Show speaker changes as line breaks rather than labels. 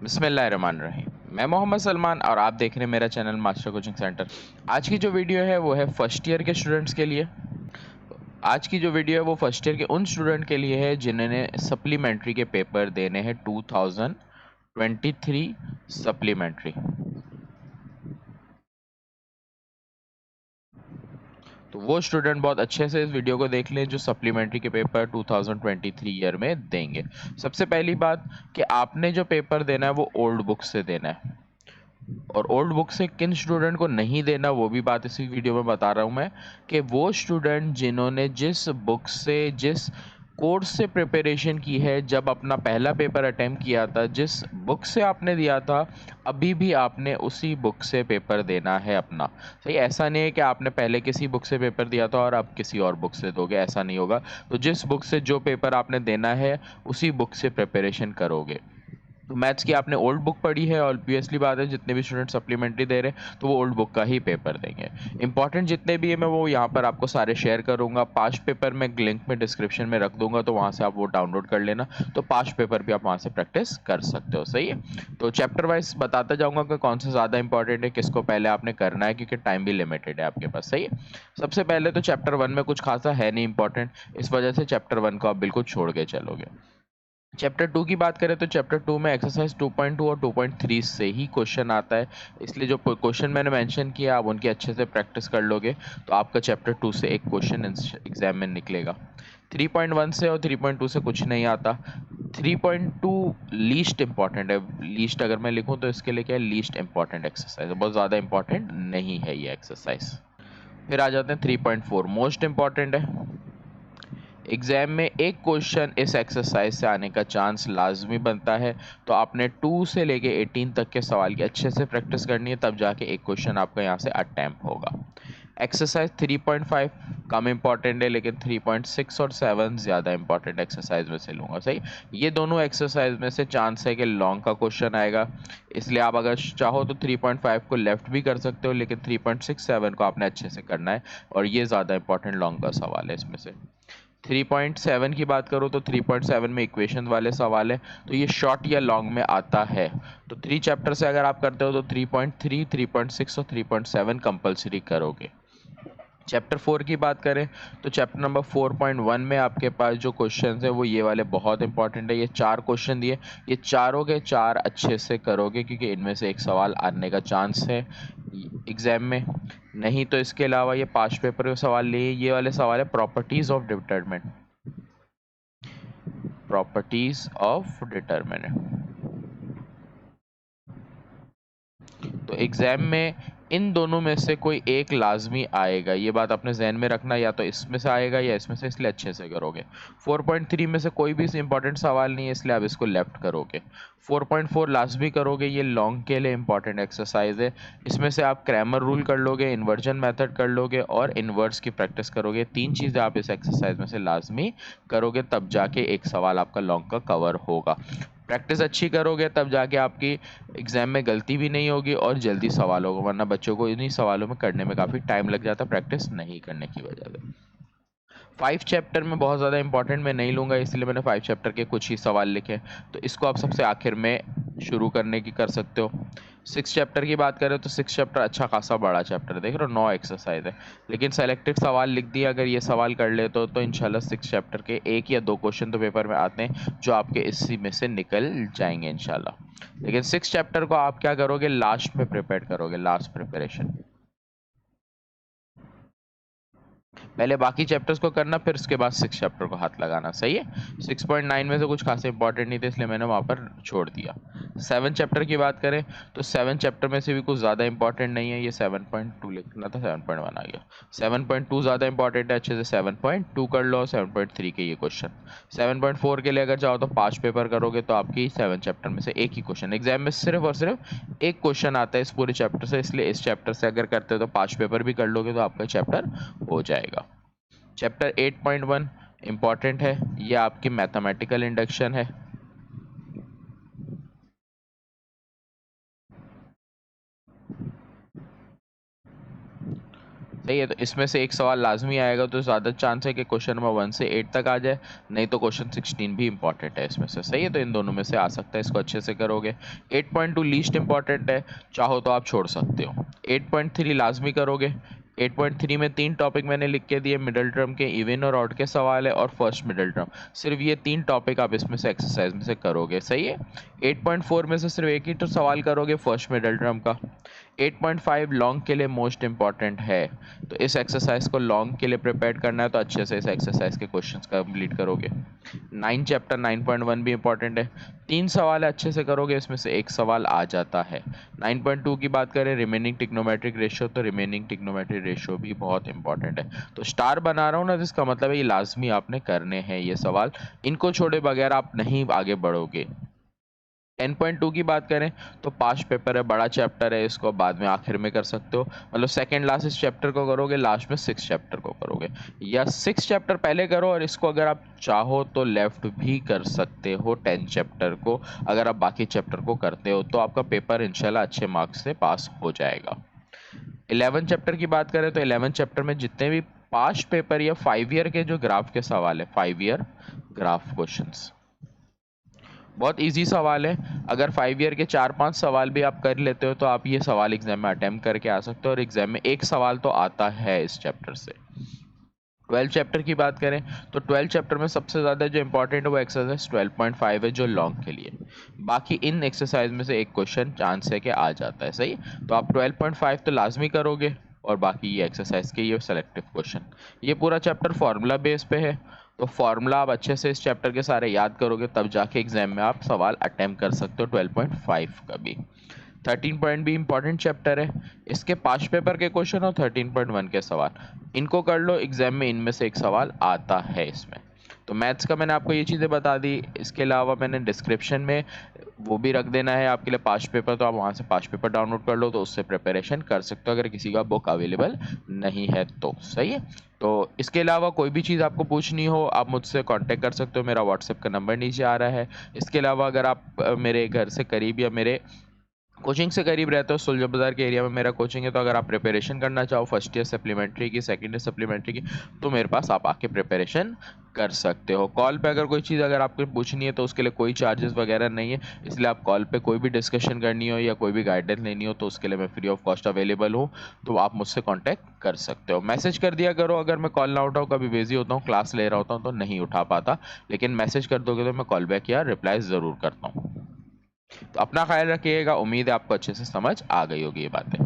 बिस्मिल्लाहिर्रहमानिर्रहीम। मैं मोहम्मद सलमान और आप देख रहे हैं मेरा चैनल मास्टर कोचिंग सेंटर। आज की जो वीडियो है वो है फर्स्ट ईयर के स्टूडेंट्स के लिए। आज की जो वीडियो है वो फर्स्ट ईयर के उन स्टूडेंट के लिए है जिन्होंने सप्लीमेंट्री के पेपर देने हैं 2023 सप्लीमेंट्री। तो वो स्टूडेंट बहुत अच्छे से इस वीडियो को देख लें जो सप्लीमेंट्री के पेपर 2023 ईयर में देंगे। सबसे पहली बात कि आपने जो पेपर देना है वो ओल्ड बुक से देना है, और ओल्ड बुक से किन स्टूडेंट को नहीं देना वो भी बात इसी वीडियो में बता रहा हूँ मैं, कि वो स्टूडेंट जिन्होंने जिस बुक से जिस कोर्स से प्रिपरेशन की है, जब अपना पहला पेपर अटेम्प्ट किया था, जिस बुक से आपने दिया था, अभी भी आपने उसी बुक से पेपर देना है अपना। सही, ऐसा नहीं है कि आपने पहले किसी बुक से पेपर दिया था और अब किसी और बुक से दोगे, ऐसा नहीं होगा। तो जिस बुक से जो पेपर आपने देना है उसी बुक से प्रिपरेशन करोगे। तो मैथ्स की आपने ओल्ड बुक पढ़ी है, और ऑब्वियसली बात है जितने भी स्टूडेंट सप्लीमेंट्री दे रहे हैं तो वो ओल्ड बुक का ही पेपर देंगे। इंपॉर्टेंट जितने भी है मैं वो यहाँ पर आपको सारे शेयर करूँगा। पास्ट पेपर मैं लिंक में डिस्क्रिप्शन में रख दूंगा, तो वहाँ से आप वो डाउनलोड कर लेना। तो पास्ट पेपर भी आप वहाँ से प्रैक्टिस कर सकते हो। सही है, तो चैप्टर वाइज बताता जाऊँगा कि कौन सा ज़्यादा इंपॉर्टेंट है, किसको पहले आपने करना है, क्योंकि टाइम भी लिमिटेड है आपके पास। सही है, सबसे पहले तो चैप्टर 1 में कुछ खासा है नहीं इंपॉर्टेंट, इस वजह से चैप्टर 1 को आप बिल्कुल छोड़ के चलोगे। चैप्टर 2 की बात करें तो चैप्टर 2 में एक्सरसाइज 2.2 और 2.3 से ही क्वेश्चन आता है, इसलिए जो क्वेश्चन मैंने मेंशन किया आप उनकी अच्छे से प्रैक्टिस कर लोगे तो आपका चैप्टर 2 से एक क्वेश्चन एग्जाम में निकलेगा। 3.1 से और 3.2 से कुछ नहीं आता। 3.2 लीस्ट इंपॉर्टेंट है। लीस्ट अगर मैं लिखूं तो इसके लिए क्या है, लीस्ट इंपॉर्टेंट एक्सरसाइज, बहुत ज़्यादा इंपॉर्टेंट नहीं है ये एक्सरसाइज। फिर आ जाते हैं 3.4, मोस्ट इंपॉर्टेंट है। एग्जाम में एक क्वेश्चन इस एक्सरसाइज से आने का चांस लाजमी बनता है, तो आपने 2 से लेके 18 तक के सवाल की अच्छे से प्रैक्टिस करनी है, तब जाके एक क्वेश्चन आपका यहाँ से अटैम्प्ट होगा। एक्सरसाइज 3.5 कम इंपॉर्टेंट है, लेकिन 3.6 और 7 ज़्यादा इंपॉर्टेंट एक्सरसाइज में से लूँगा। सही, ये दोनों एक्सरसाइज में से चांस है कि लॉन्ग का क्वेश्चन आएगा, इसलिए आप अगर चाहो तो 3.5 को लेफ्ट भी कर सकते हो, लेकिन 3.67 को आपने अच्छे से करना है, और ये ज़्यादा इंपॉर्टेंट लॉन्ग का सवाल है इसमें से। 3.7 की बात करो तो 3.7 में इक्वेशन वाले सवाल है, तो ये शॉर्ट या लॉन्ग में आता है। तो 3 चैप्टर से अगर आप करते हो तो 3.3, 3.6 और 3.7 कंपलसरी करोगे। चैप्टर 4 की बात करें तो चैप्टर नंबर 4.1 में आपके पास जो क्वेश्चन है वो ये वाले बहुत इंपॉर्टेंट है। ये 4 क्वेश्चन दिए, ये चारों के 4 अच्छे से करोगे, क्योंकि इनमें से एक सवाल आने का चांस है एग्जाम में। नहीं तो इसके अलावा ये पास्ट पेपर के सवाल लिए, ये वाले सवाल है properties of determinant, properties of determinant. तो एग्जाम में इन दोनों में से कोई एक लाजमी आएगा, ये बात अपने जहन में रखना, या तो इसमें से आएगा या इसमें से, इसलिए अच्छे से करोगे। 4.3 में से कोई भी इंपॉर्टेंट सवाल नहीं है, इसलिए आप इसको लेफ्ट करोगे। 4.4 लाजमी करोगे, ये लॉन्ग के लिए इंपॉर्टेंट एक्सरसाइज है। इसमें से आप क्रैमर रूल कर लोगे, इन्वर्जन मेथड कर लोगे और इन्वर्स की प्रैक्टिस करोगे। 3 चीज़ें आप इस एक्सरसाइज में से लाजमी करोगे, तब जाके एक सवाल आपका लॉन्ग का कवर होगा। प्रैक्टिस अच्छी करोगे तब जाके आपकी एग्जाम में गलती भी नहीं होगी और जल्दी सवाल होगा, वरना बच्चों को इन्हीं सवालों में करने में काफ़ी टाइम लग जाता है प्रैक्टिस नहीं करने की वजह से। 5 चैप्टर में बहुत ज़्यादा इंपॉर्टेंट मैं नहीं लूँगा, इसलिए मैंने 5 चैप्टर के कुछ ही सवाल लिखे, तो इसको आप सबसे आखिर में शुरू करने की कर सकते हो। 6 चैप्टर की बात करें तो 6 चैप्टर अच्छा खासा बड़ा चैप्टर है, देख रहे हो 9 एक्सरसाइज है, लेकिन सेलेक्टिव सवाल लिख दिए, अगर ये सवाल कर ले तो इंशाल्लाह 6 चैप्टर के 1 या 2 क्वेश्चन तो पेपर में आते हैं जो आपके इसी में से निकल जाएंगे इंशाल्लाह। लेकिन 6 चैप्टर को आप क्या करोगे, लास्ट में प्रिपेयर करोगे, लास्ट प्रिपरेशन। पहले बाकी चैप्टर्स को करना, फिर उसके बाद 6 चैप्टर को हाथ लगाना। सही है, 6.9 में से कुछ खास इंपॉर्टेंट नहीं थे, इसलिए मैंने वहाँ पर छोड़ दिया। 7 चैप्टर की बात करें तो 7 चैप्टर में से भी कुछ ज़्यादा इंपॉर्टेंट नहीं है, ये 7.2 लिखना था, 7.1 आ गया। 7.2 ज़्यादा इंपॉर्टेंट है, अच्छे से 7.2 कर लो। 7.3 के ये क्वेश्चन। 7.4 के लिए अगर चाहो तो 5 पेपर करोगे तो आपकी 7 चैप्टर में से एक ही क्वेश्चन एग्जाम में सिर्फ और सिर्फ एक क्वेश्चन आता है इस पूरे चैप्टर से, इसलिए इस चैप्टर से अगर करते हो तो 5 पेपर भी कर लोगे तो आपका चैप्टर हो जाएगा। चैप्टर 8.1 इंपॉर्टेंट है, ये आपकी मैथमेटिकल इंडक्शन है। सही है। तो इसमें से एक सवाल लाजमी आएगा, तो ज़्यादा चांस है कि क्वेश्चन नंबर 1 से 8 तक आ जाए, नहीं तो क्वेश्चन 16 भी इंपॉर्टेंट है इसमें से। सही है, तो इन दोनों में से आ सकता है, इसको अच्छे से करोगे। 8.2 लीस्ट इंपॉर्टेंट है, चाहो तो आप छोड़ सकते हो। 8.3 लाजमी करोगे। 8.3 में 3 टॉपिक मैंने लिख के दिए, मिडिल टर्म के, इवन और ऑड के सवाल है, और फर्स्ट मिडिल टर्म। सिर्फ ये 3 टॉपिक आप इसमें से एक्सरसाइज में से करोगे। सही है। 8.4 में से सिर्फ एक ही तो सवाल करोगे, फर्स्ट मिडिल टर्म का। 8.5 लॉन्ग के लिए मोस्ट इंपॉर्टेंट है, तो इस एक्सरसाइज को लॉन्ग के लिए प्रिपेयर करना है, तो अच्छे से इस एक्सरसाइज के क्वेश्चंस कंप्लीट करोगे। 9 चैप्टर 9.1 भी इंपॉर्टेंट है, 3 सवाल अच्छे से करोगे, इसमें से एक सवाल आ जाता है। 9.2 की बात करें, रिमेनिंग टिग्नोमेट्रिक रेशियो, तो रिमेनिंग टिग्नोमेट्रिक रेशियो भी बहुत इंपॉर्टेंट है। तो स्टार बना रहा हूँ ना, जिसका मतलब है ये लाजमी आपने करने हैं ये सवाल, इनको छोड़े बगैर आप नहीं आगे बढ़ोगे। 10.2 की बात करें तो पास्ट पेपर है, बड़ा चैप्टर है, इसको बाद में आखिर में कर सकते हो, मतलब सेकंड लास्ट इस चैप्टर को करोगे, लास्ट में 6 चैप्टर को करोगे, या 6 चैप्टर पहले करो और इसको अगर आप चाहो तो लेफ्ट भी कर सकते हो 10 चैप्टर को। अगर आप बाकी चैप्टर को करते हो तो आपका पेपर इंशाल्लाह अच्छे मार्क्स से पास हो जाएगा। 11 चैप्टर की बात करें तो 11 चैप्टर में जितने भी पास्ट पेपर या 5 ईयर के जो ग्राफ के सवाल है, 5 ईयर ग्राफ क्वेश्चंस, बहुत इजी सवाल है। अगर 5 ईयर के 4-5 सवाल भी आप कर लेते हो तो आप ये सवाल एग्जाम में अटेम्प्ट करके आ सकते हो, और एग्जाम में एक सवाल तो आता है इस चैप्टर से। 12 चैप्टर की बात करें तो 12 चैप्टर में सबसे ज़्यादा जो इंपॉर्टेंट है वो एक्सरसाइज 12.5 है, जो लॉन्ग के लिए। बाकी इन एक्सरसाइज में से एक क्वेश्चन चांस है कि आ जाता है। सही, तो आप 12.5 तो लाजमी करोगे, और बाकी ये एक्सरसाइज के ये सेलेक्टिव क्वेश्चन। ये पूरा चैप्टर फार्मूला बेस पे है, तो फार्मूला आप अच्छे से इस चैप्टर के सारे याद करोगे, तब जाके एग्जाम में आप सवाल अटेम्प्ट कर सकते हो 12.5 का भी। 13 पॉइंट भी इंपॉर्टेंट चैप्टर है, इसके पास्ट पेपर के क्वेश्चन और 13.1 के सवाल, इनको कर लो, एग्जाम में इनमें से एक सवाल आता है इसमें। तो मैथ्स का मैंने आपको ये चीज़ें बता दी, इसके अलावा मैंने डिस्क्रिप्शन में वो भी रख देना है आपके लिए पास्ट पेपर, तो आप वहाँ से पास्ट पेपर डाउनलोड कर लो, तो उससे प्रिपरेशन कर सकते हो अगर किसी का बुक अवेलेबल नहीं है तो। सही है। तो इसके अलावा कोई भी चीज़ आपको पूछनी हो आप मुझसे कांटेक्ट कर सकते हो, मेरा व्हाट्सएप का नंबर नीचे आ रहा है। इसके अलावा अगर आप मेरे घर से करीब या मेरे कोचिंग से करीब रहते हो, सुलझ बाजार के एरिया में मेरा कोचिंग है, तो अगर आप प्रिपरेशन करना चाहो फर्स्ट ईयर सप्लीमेंट्री की, सेकंड ईयर सप्लीमेंट्री की, तो मेरे पास आप आके प्रिपरेशन कर सकते हो। कॉल पे अगर कोई चीज़ अगर आपको पूछनी है तो उसके लिए कोई चार्जेस वगैरह नहीं है, इसलिए आप कॉल पे कोई भी डिस्कशन करनी हो या कोई भी गाइडेंस लेनी हो तो उसके लिए मैं फ्री ऑफ कॉस्ट अवेलेबल हूँ, तो आप मुझसे कॉन्टैक्ट कर सकते हो। मैसेज कर दिया करो, अगर मैं कॉल ना उठाऊँ, कभी बिजी होता हूँ, क्लास ले रहा होता हूँ तो नहीं उठा पाता, लेकिन मैसेज कर दोगे तो मैं कॉल बैक या रिप्लाई ज़रूर करता हूँ। तो अपना ख्याल रखिएगा, उम्मीद है आपको अच्छे से समझ आ गई होगी ये बातें।